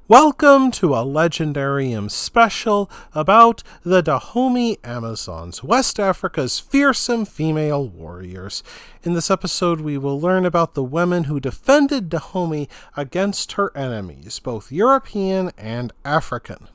Welcome to a Legendarium special about the Dahomey Amazons, West Africa's fearsome female warriors. In this episode, we will learn about the women who defended Dahomey against her enemies, both European and African.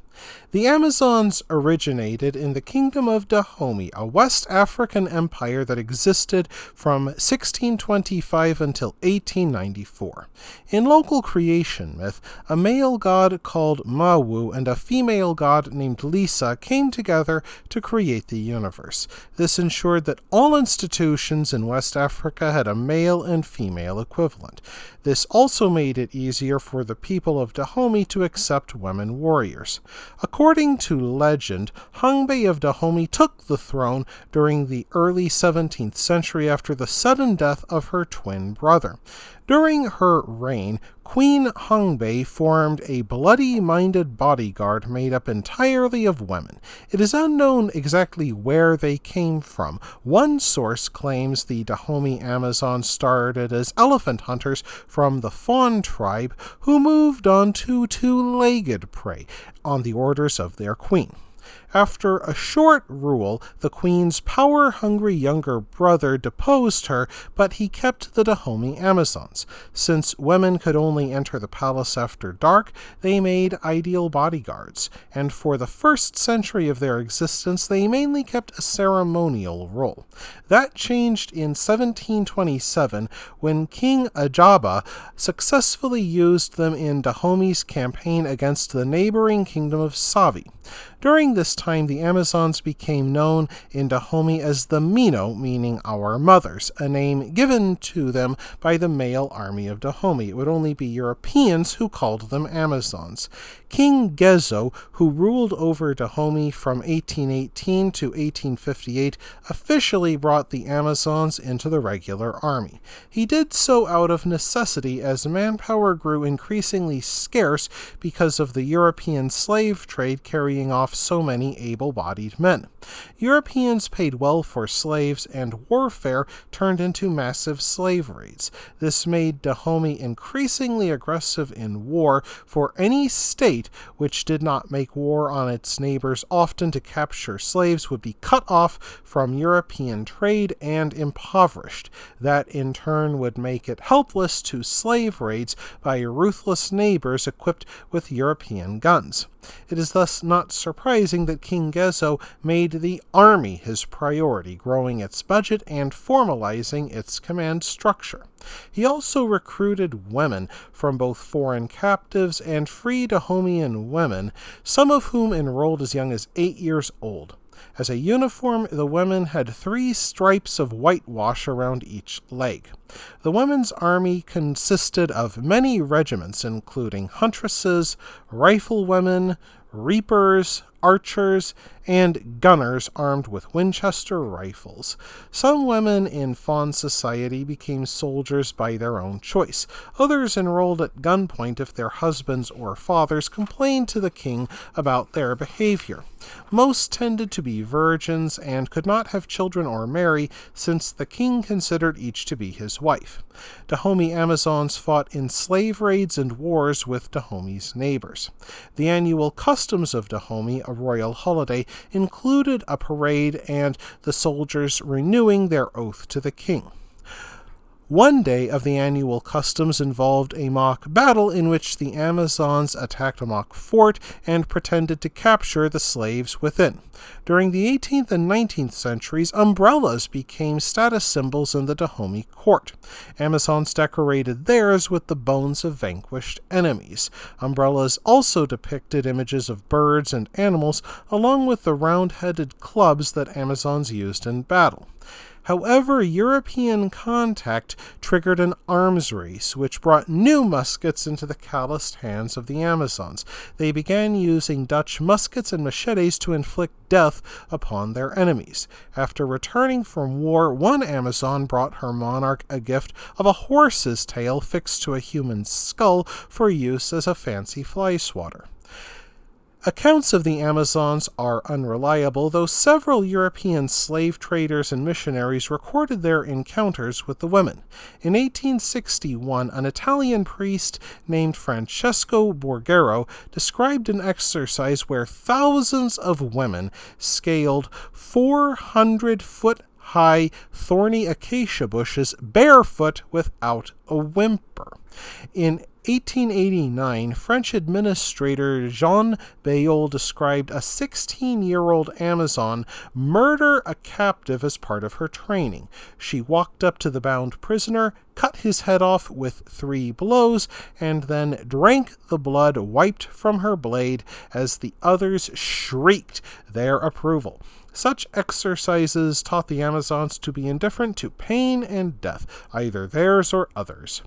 The Amazons originated in the Kingdom of Dahomey, a West African empire that existed from 1625 until 1894. In local creation myth, a male god called Mawu and a female god named Lisa came together to create the universe. This ensured that all institutions in West Africa had a male and female equivalent. This also made it easier for the people of Dahomey to accept women warriors. According to legend, Hangbe of Dahomey took the throne during the early 17th century after the sudden death of her twin brother. During her reign, Queen Hangbe formed a bloody-minded bodyguard made up entirely of women. It is unknown exactly where they came from. One source claims the Dahomey Amazons started as elephant hunters from the Fawn tribe, who moved on to two-legged prey on the orders of their queen. After a short rule, the queen's power-hungry younger brother deposed her, but he kept the Dahomey Amazons. Since women could only enter the palace after dark, they made ideal bodyguards, and for the first century of their existence, they mainly kept a ceremonial role. That changed in 1727, when King Ajaba successfully used them in Dahomey's campaign against the neighboring kingdom of Savi. During this time, the Amazons became known in Dahomey as the Mino, meaning our mothers, a name given to them by the male army of Dahomey. It would only be Europeans who called them Amazons. King Gezo, who ruled over Dahomey from 1818 to 1858, officially brought the Amazons into the regular army. He did so out of necessity, as manpower grew increasingly scarce because of the European slave trade carrying off so many able-bodied men. Europeans paid well for slaves, and warfare turned into massive slave raids. This made Dahomey increasingly aggressive in war, for any state which did not make war on its neighbors often to capture slaves would be cut off from European trade and impoverished. That in turn would make it helpless to slave raids by ruthless neighbors equipped with European guns. It is thus not surprising that King Gezo made the army his priority, growing its budget and formalizing its command structure. He also recruited women from both foreign captives and free Dahomeyan women, some of whom enrolled as young as 8 years old. As a uniform, the women had 3 stripes of whitewash around each leg. The women's army consisted of many regiments, including huntresses, riflewomen, reapers, archers, and gunners armed with Winchester rifles. Some women in Fawn society became soldiers by their own choice. Others enrolled at gunpoint if their husbands or fathers complained to the king about their behavior. Most tended to be virgins and could not have children or marry, since the king considered each to be his wife. Dahomey Amazons fought in slave raids and wars with Dahomey's neighbors. The annual customs of Dahomey, a royal holiday, included a parade and the soldiers renewing their oath to the king. One day of the annual customs involved a mock battle in which the Amazons attacked a mock fort and pretended to capture the slaves within. During the 18th and 19th centuries, umbrellas became status symbols in the Dahomey court. Amazons decorated theirs with the bones of vanquished enemies. Umbrellas also depicted images of birds and animals, along with the round-headed clubs that Amazons used in battle. However, European contact triggered an arms race, which brought new muskets into the calloused hands of the Amazons. They began using Dutch muskets and machetes to inflict death upon their enemies. After returning from war, one Amazon brought her monarch a gift of a horse's tail fixed to a human skull for use as a fancy fly swatter. Accounts of the Amazons are unreliable, though several European slave traders and missionaries recorded their encounters with the women. In 1861, an Italian priest named Francesco Borghero described an exercise where thousands of women scaled 400-foot-high thorny acacia bushes barefoot without a whimper. In 1889, French administrator Jean Bayol described a 16-year-old Amazon murder a captive as part of her training. She walked up to the bound prisoner, cut his head off with 3 blows, and then drank the blood wiped from her blade as the others shrieked their approval. Such exercises taught the Amazons to be indifferent to pain and death, either theirs or others.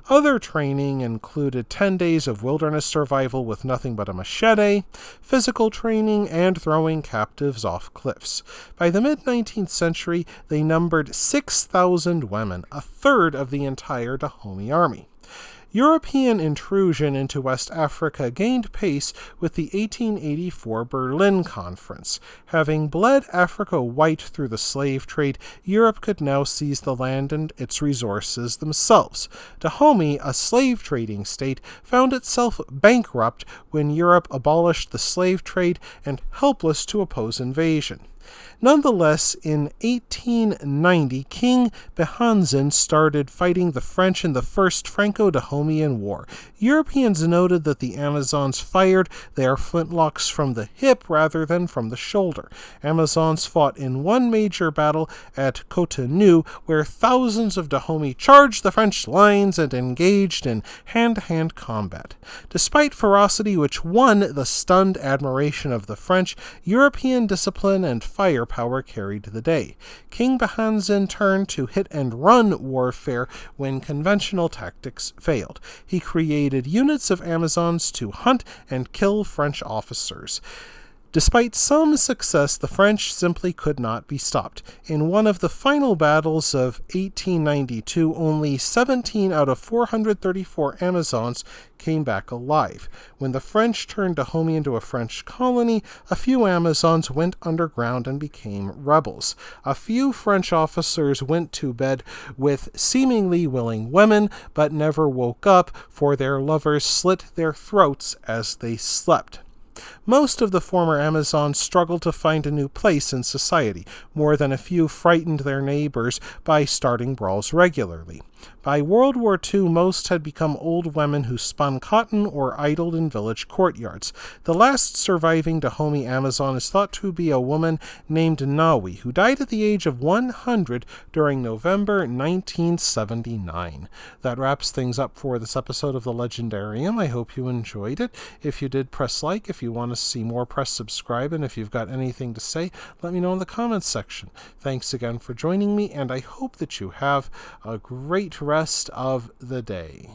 Other training included 10 days of wilderness survival with nothing but a machete, physical training, and throwing captives off cliffs. By the mid-19th century, they numbered 6,000 women, a third of the entire Dahomey army. European intrusion into West Africa gained pace with the 1884 Berlin Conference. Having bled Africa white through the slave trade, Europe could now seize the land and its resources themselves. Dahomey, a slave trading state, found itself bankrupt when Europe abolished the slave trade and helpless to oppose invasion. Nonetheless, in 1890, King Behanzin started fighting the French in the First Franco-Dahomeyan War. Europeans noted that the Amazons fired their flintlocks from the hip rather than from the shoulder. Amazons fought in one major battle at Cotonou, where thousands of Dahomey charged the French lines and engaged in hand-to-hand combat. Despite ferocity which won the stunned admiration of the French, European discipline and firepower carried the day. King Behanzin turned to hit-and-run warfare when conventional tactics failed. He created units of Amazons to hunt and kill French officers. Despite some success, the French simply could not be stopped. In one of the final battles of 1892, only 17 out of 434 Amazons came back alive. When the French turned Dahomey into a French colony, a few Amazons went underground and became rebels. A few French officers went to bed with seemingly willing women, but never woke up, for their lovers slit their throats as they slept. Most of the former Amazons struggled to find a new place in society. More than a few frightened their neighbors by starting brawls regularly. By World War II, most had become old women who spun cotton or idled in village courtyards. The last surviving Dahomey Amazon is thought to be a woman named Nawi, who died at the age of 100 during November 1979. That wraps things up for this episode of The Legendarium. I hope you enjoyed it. If you did, press like. If you want to see more, press subscribe. And if you've got anything to say, let me know in the comments section. Thanks again for joining me, and I hope that you have a great rest of the day.